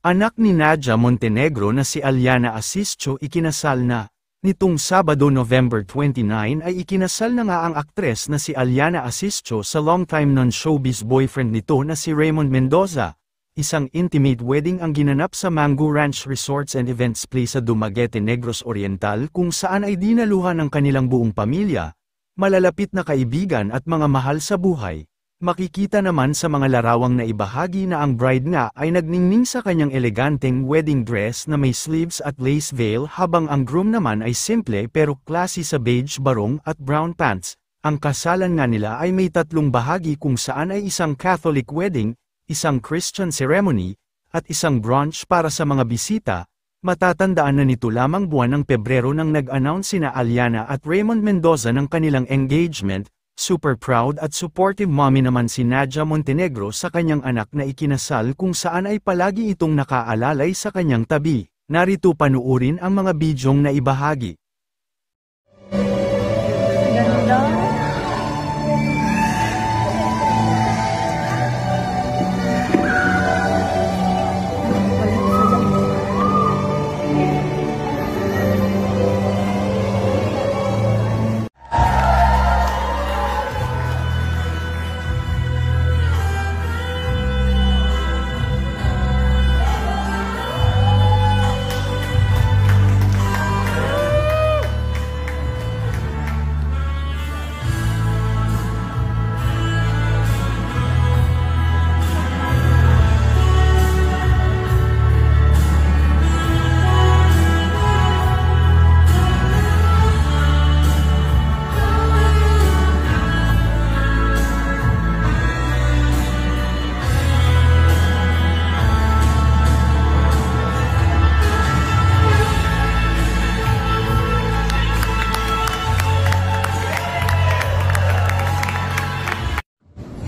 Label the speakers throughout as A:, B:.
A: Anak ni Nadia Montenegro na si Aliana Asisio ikinasal na. Nitong Sabado November 29 ay ikinasal na nga ang aktres na si Aliana Asisio sa longtime non-showbiz boyfriend nito na si Raymond Mendoza. Isang intimate wedding ang ginanap sa Mango Ranch Resorts and Events Place sa Dumaguete, Negros Oriental kung saan ay dinaluhan ang kanilang buong pamilya, malalapit na kaibigan at mga mahal sa buhay. Makikita naman sa mga larawang na ibahagi na ang bride nga ay nagningning sa kanyang eleganteng wedding dress na may sleeves at lace veil habang ang groom naman ay simple pero classy sa beige barong at brown pants. Ang kasalan nga nila ay may tatlong bahagi kung saan ay isang Catholic wedding, isang Christian ceremony, at isang brunch para sa mga bisita. Matatandaan na nito lamang buwan ng Pebrero nang nag-announce sina Aliana at Raymond Mendoza ng kanilang engagement. Super proud at supportive mommy naman si Nadia Montenegro sa kanyang anak na ikinasal kung saan ay palagi itong nakaalalay sa kanyang tabi. Narito panuurin ang mga bidyong na ibahagi.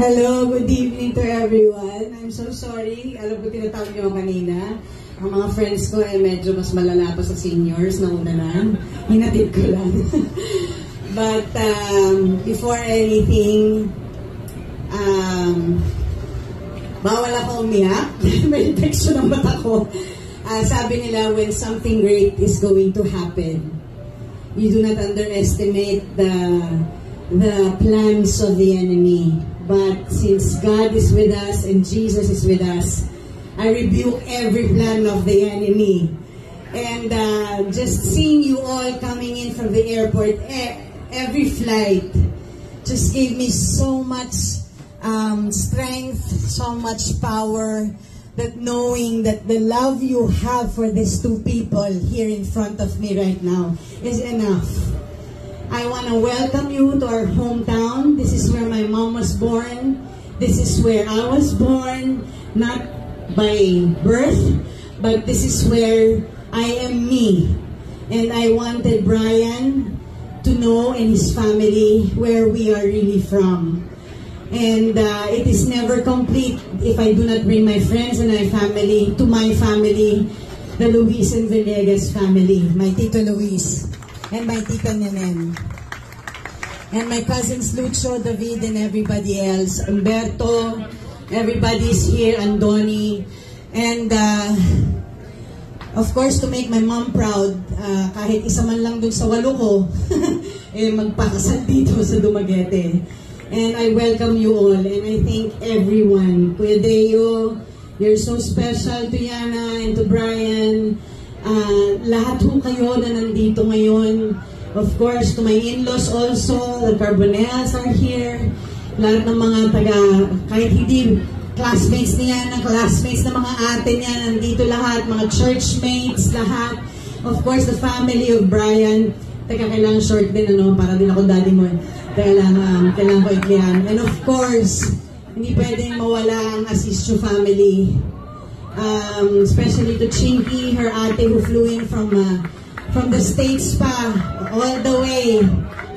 B: Hello, good evening to everyone. I'm so sorry. Alam ko tinatawag niyo kanina. Ang mga friends ko ay medyo mas malala pa sa seniors na una na. Hinatid ko lang. But before anything, bawal ako umiyak. May infection ang mata ko. Sabi nila, when something great is going to happen, you do not underestimate the plans of the enemy. But since God is with us and Jesus is with us, I rebuke every plan of the enemy. And just seeing you all coming in from the airport, every flight, just gave me so much strength, so much power, that knowing that the love you have for these two people here in front of me right now is enough. I want to welcome you to our hometown. This is where my mom was born. This is where I was born, not by birth, but this is where I am me. And I wanted Brian to know and his family where we are really from. And it is never complete if I do not bring my friends and my family to my family, the Luis and Villegas family, my Tito Luis and my Tita Nenen. And my cousins Lucho, David, and everybody else. Umberto, everybody's here, Andoni. And of course, to make my mom proud, kahit isa man lang dun sa 8 ko, magpakasal dito sa Dumaguete. And I welcome you all, and I thank everyone. Kuya Deo, you're so special to Yana and to Brian. Lahat ho kayo na nandito ngayon. Of course, to my in-laws also, the Carbonells are here. Lahat ng mga kahit hindi classmates niya, classmates ng mga ate niya, nandito lahat, mga churchmates, lahat. Of course, the family of Brian. Teka, kailangan short din, para din ako daddy mo. Kailangan ko iklihan. And of course, hindi pwedeng mawala ang Asisio family. Especially to Chinky, her ate who flew in from the States pa, all the way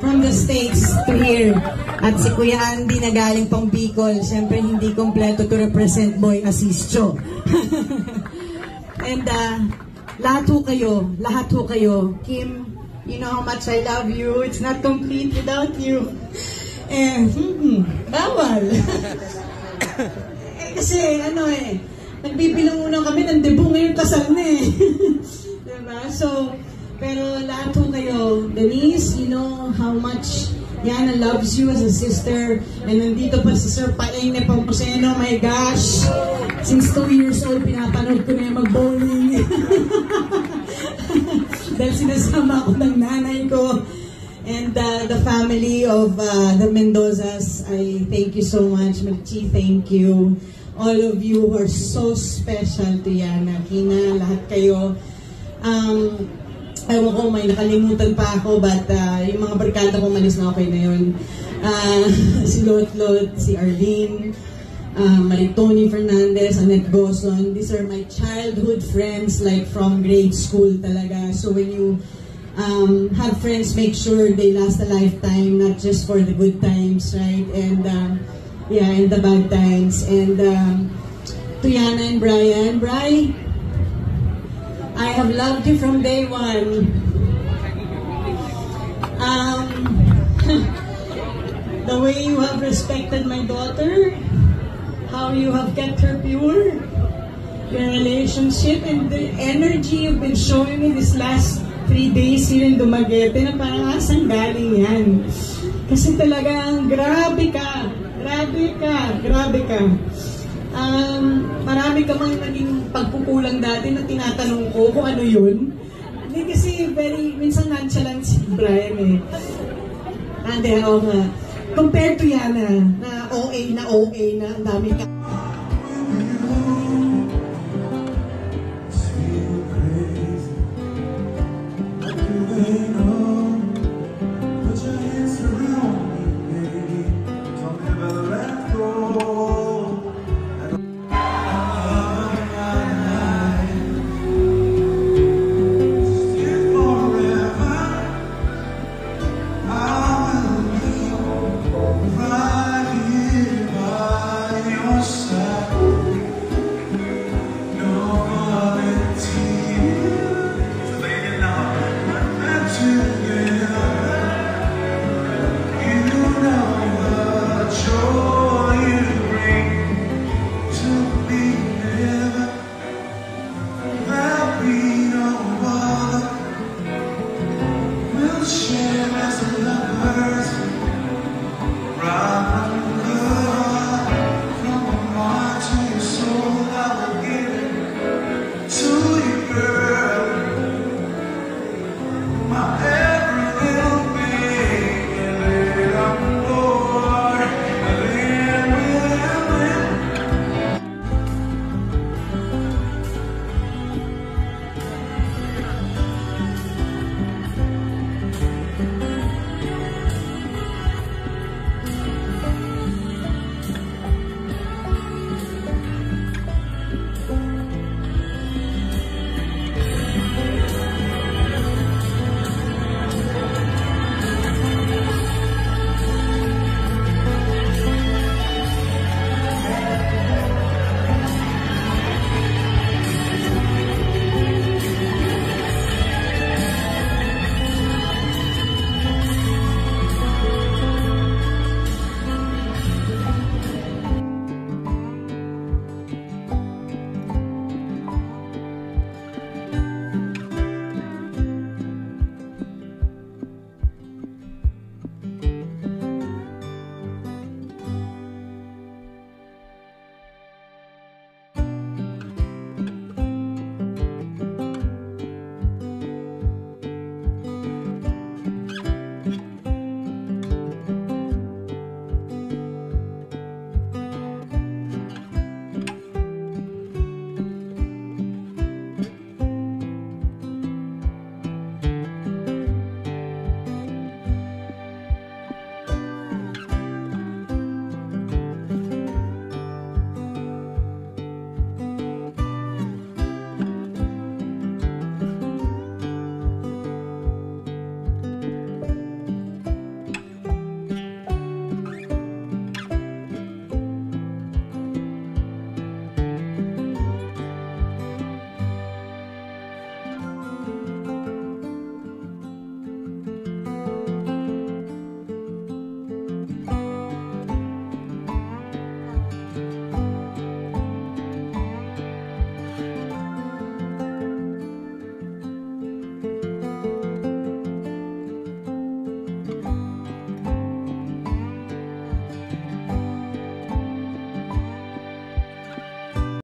B: from the States to here. At si Kuya Andy na galing pang Bicol, siyempre hindi kompleto to represent Boy Asisio. And lahat ho kayo, Kim, you know how much I love you. It's not complete without you. Bawal. Kasi nagbibilang muna kami ng debut, ngayon kasal na eh. Diba? So, pero lahat po kayo, Denise, you know how much Yana loves you as a sister. And nandito pa si Sir Paeng Nepomuceno, my gosh. Since 2 years old, pinapanood ko na yung mag-bowling. Dahil sinasama ko ng nanay ko. And the family of the Mendozas, I thank you so much. Marichi, thank you. All of you who are so special to Yana. Kina, lahat kayo. Ewan ko, may nakalimutan pa ako, but yung mga barkada ko malis na okay na yun. Si Lotlot, si Arlene, Maritoni Fernandez, Annette Gozon, these are my childhood friends, like from grade school talaga. So when you have friends, make sure they last a lifetime, not just for the good times, right? And yeah, and the bad times. And to Yana and Brian, I have loved you from day one. The way you have respected my daughter, how you have kept her pure, your relationship, and the energy you've been showing me this last 3 days here in Dumaguete, na parang asan galing yan. Kasi talagang grabe ka. Marami ka mang naging pagkukulang dati na tinatanong ko kung ano yun. Hindi kasi minsan nonchalant si Brian eh. Hindi, oo nga. Compared to Yana, na OA na ang dami ka.
C: My